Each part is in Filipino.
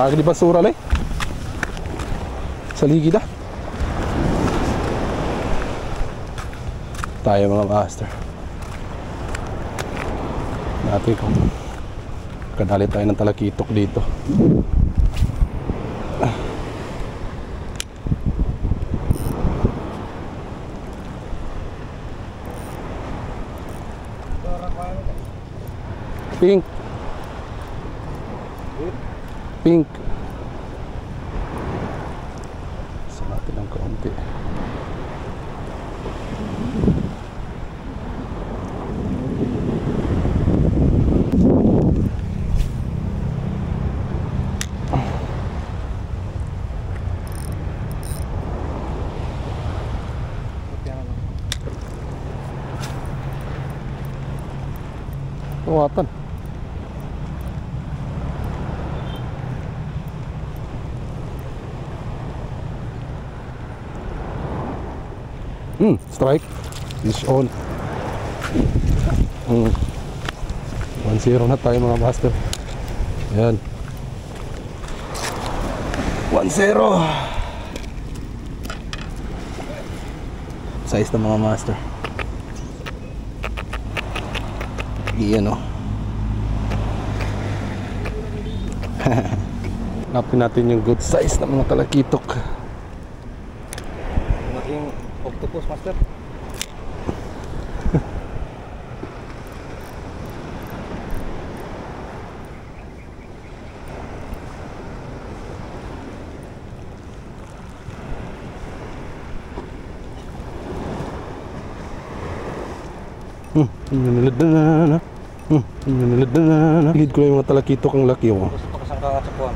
Lagi di basura lay. Sa ligid ah. Tayo mga master. Natin kung kadali tayo ng talakitok dito. Pink. Pink. Sa natin ng kaunti. Tuwatan. Strike. Fish on. 1-0 na tayo mga master. Ayan. 1-0. Size na mga master. Iyan o. Hanapin natin yung good size na mga talakitok. Malaking octopus master. Lead ko yung mga talakitok ang laki oh. Gusto ka sang kakatsapuan.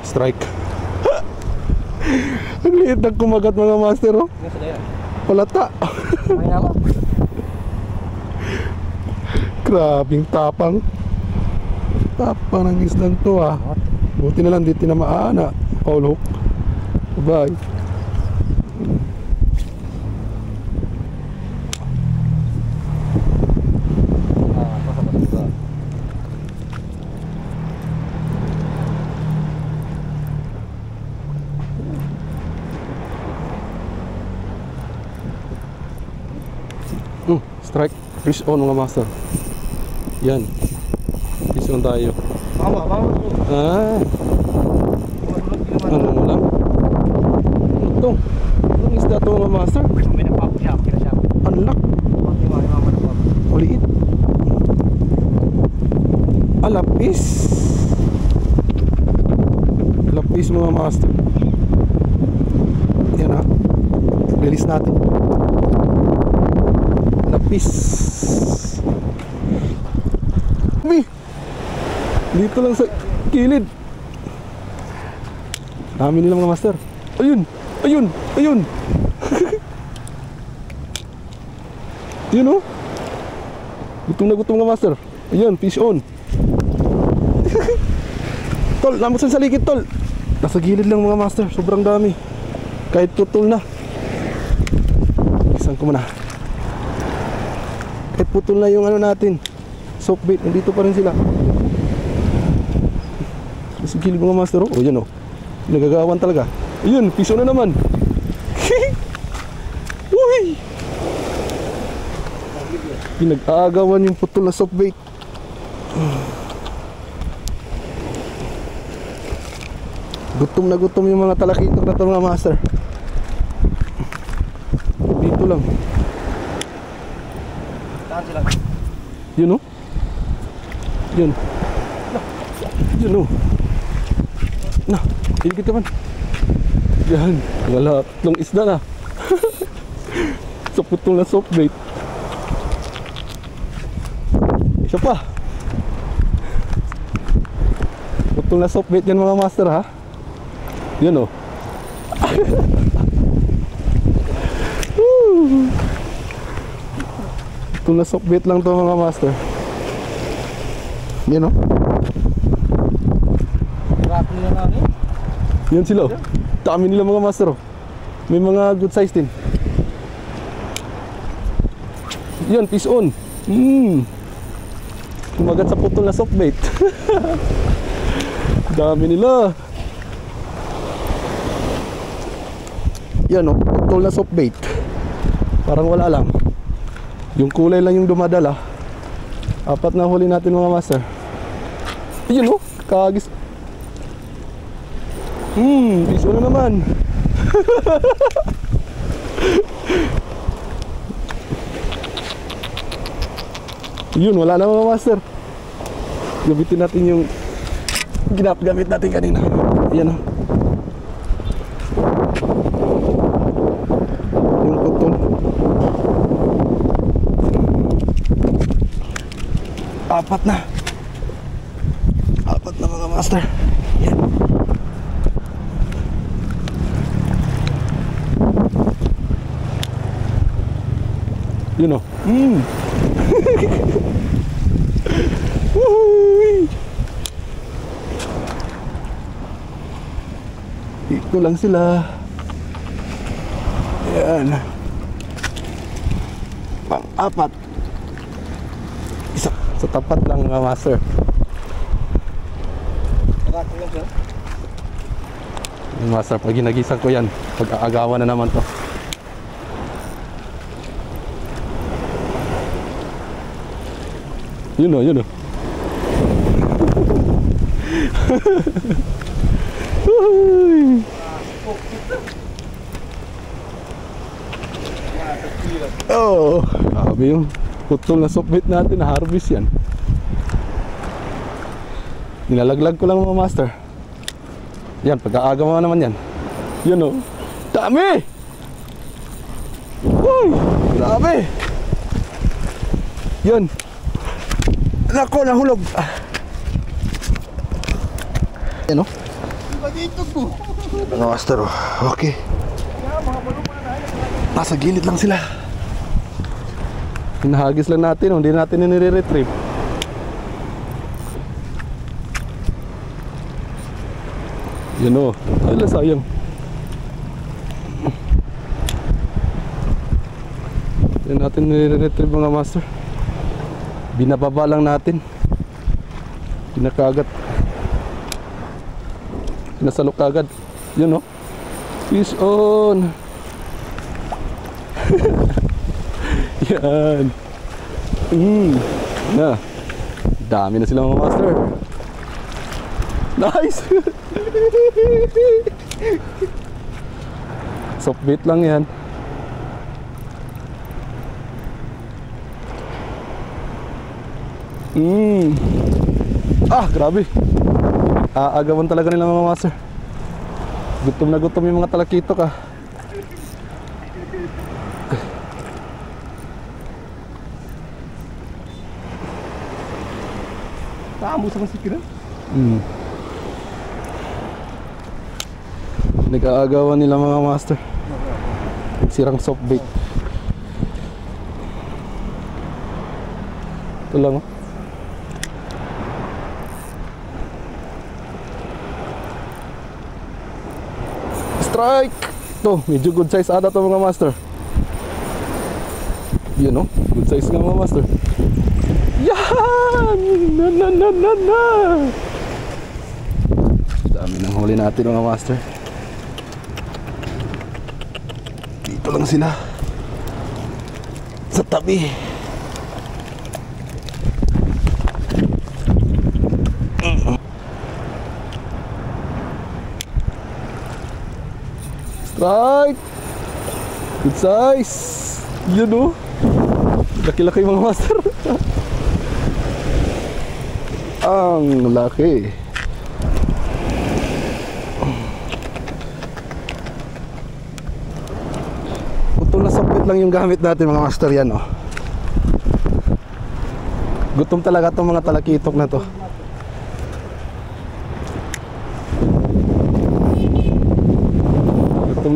Strike. Ang liit ng kumagat mga master oh. Ano sa daya? Palata. May nama? Grabing tapang. Tapang ng islang to ah. Buti na lang di tinamaan ah. All hook. Bye. Strike. Fish on mga master. Yan. Fish on tayo. Bawa. Ah. Ano mo lang? Ito. Anong isda ito mga master? May napapos siya. Unlock. Uliit. Lapis. Lapis mga master. Yan ha. Release natin. Lapis. Dito lang sa kilid. Dami nila mga master. Ayun. Yun oh. Gutom na gutom mga master. Ayun, fish on. Tol, namusan sa likid tol. Nasa gilid lang mga master. Sobrang dami. Kahit putol na. Isan ko muna. Kahit putol na yung ano natin, soft bait, nandito pa rin sila. Nasa gilid mga master oh. Yan oh. Nagagawan talaga. Ayun, piso na naman. Uy! Pinag-aagawan yung putol na soft bait. Gutom na gutom yung mga talakitok na ito mga master. Dito lang. Tahan sila. Yun oh. Yun oh. Nah, iligid ka man. Yan, wala. Tatlong isda na. Sa putol na soft bait. Isa pa. Putol na soft bait yan mga master ha. Yan oh. Putol na soft bait lang to mga master. Yan oh. Yan sila oh. Dami nila mga master oh. May mga good size din. Yan, fish on. Kumagat sa putol na soft bait. Dami nila. Yan o, putol na soft bait. Parang wala lang. Yung kulay lang yung dumadala. 4 na huli natin mga master. Yun o, kagis. Fish on na naman. Yun, wala na mga master. Gamitin natin yung gamit natin kanina. Yan o. Yung putol. 4 na. 4 na mga master. Yan. Yun o. Ito lang sila. Ayan. Pang-4. Isa sa tapat lang mga master. Nakatulog siya. Yung master, pag ginagisang ko yan, pag-aagawan na naman to. Yun o, yun o. Oh, sabi yung putol na soft bait natin, na harvest yan. Nilalaglag ko lang mga master. Yan, pag-aagawan naman yan. Yun o, dami! Uy, grabe! Yun. Nako, nahulog. Yan o. Mga master o. Okay. Nasa gilid lang sila. Hinahagis lang natin o. Hindi natin nire-retrieve. Yan o. Ala, sayang. Hindi natin nire-retrieve mga master. Binababa lang natin. Pinakagat. Pinasalok agad. Yun o. Fish on. Yan. Na. Dami na sila mga master. Nice. Soft bait lang yan. Ah, grabe. Aagawan talaga nila mga master. Gutom na gutom yung mga talakitok ah. Tamo sa masikiran. Nag-aagawan nila mga master. Sirang soft bait. Ito lang oh. Strike! Ito, medyo good size ata ito mga master. Yun oh, good size nga mga master. Yan! Na! Dami nang huli natin mga master. Dito lang sila. Sa tabi. Strike! Good size! Yun o! Laki-laki mga master. Ang laki. Putol na soft bait lang yung gamit natin mga master yan o. Gutom talaga itong mga talakitok na to.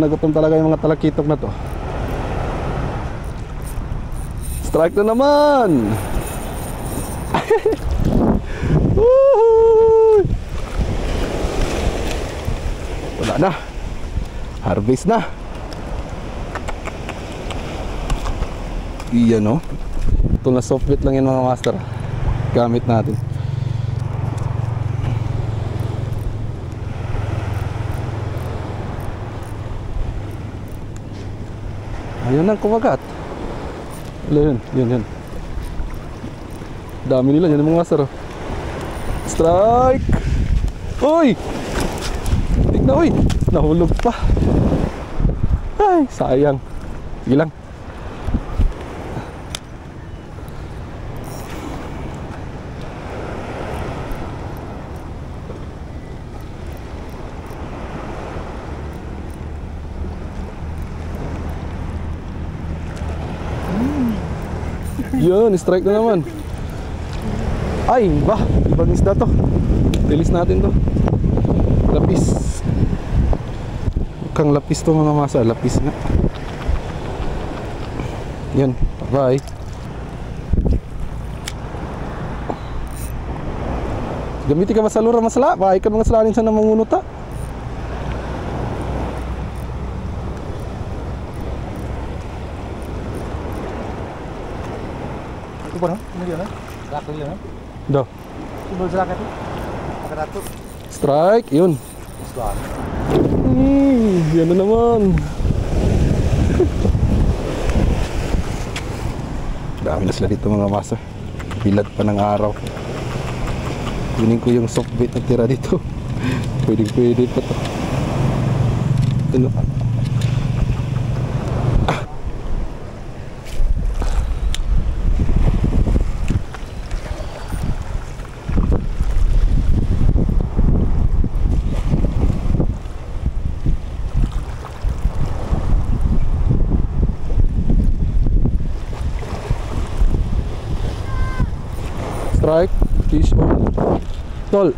Gutom talaga yung mga talakitok na to. Strike na naman. Wala na. Harvest na. Iyan no. Ito na soft bait lang yan mga master. Gamit natin. Ayun ang kumagat. Wala yun. Dami nila, yan ang mga master. Strike! Uy! Tignan, uy! Nahulog pa. Ay, sayang. Sige lang. Yun, strike na naman. Ay, ibang isda to. Release natin to. Lapis. Mukhang lapis to mga masa. Lapis nga. Yan, bye. Gamitin ka masalura masala. Baka ikan mga salanin sa namangunuta. Ito ba no? Ano yun? Rato yun, no? Do. Simbol sa raket. Nakarato. Strike, yun. Swan. Yan na naman. Dami na sila dito mga masa. Bilad pa ng araw. Kunin ko yung soft bait na tira dito. Pwede pa to. Ano? Strike, fish on. Tol.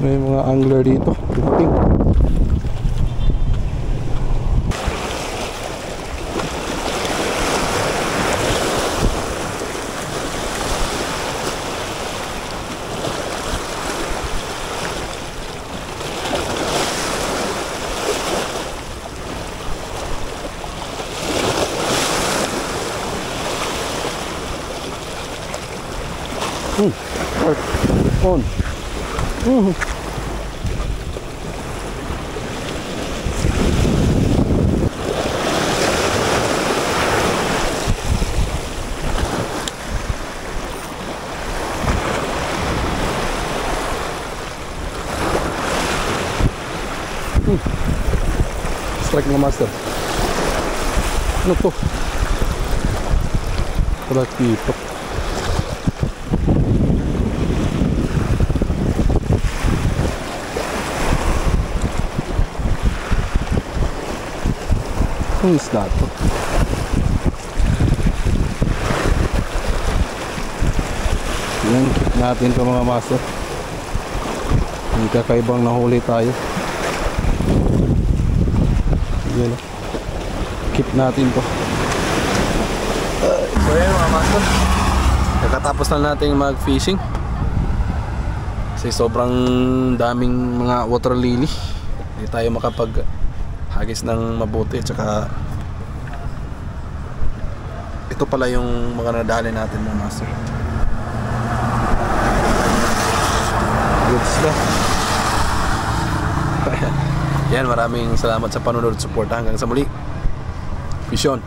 May mga angler dito. Dumating. On. Strike ng master. Ano to? Rakito. Ang isda to. Yan, keep natin ito mga master. May kakaibang nahuli tayo. Yan, keep natin to. So yan mga master, nakatapos na natin mag-fishing kasi sobrang daming mga water lily. Hindi tayo makapag hagis ng mabuti, tsaka ito pala yung mga nadali natin mga master. Good stuff. Yan, maraming salamat sa panonood at support. Hanggang sa muli. Peace on.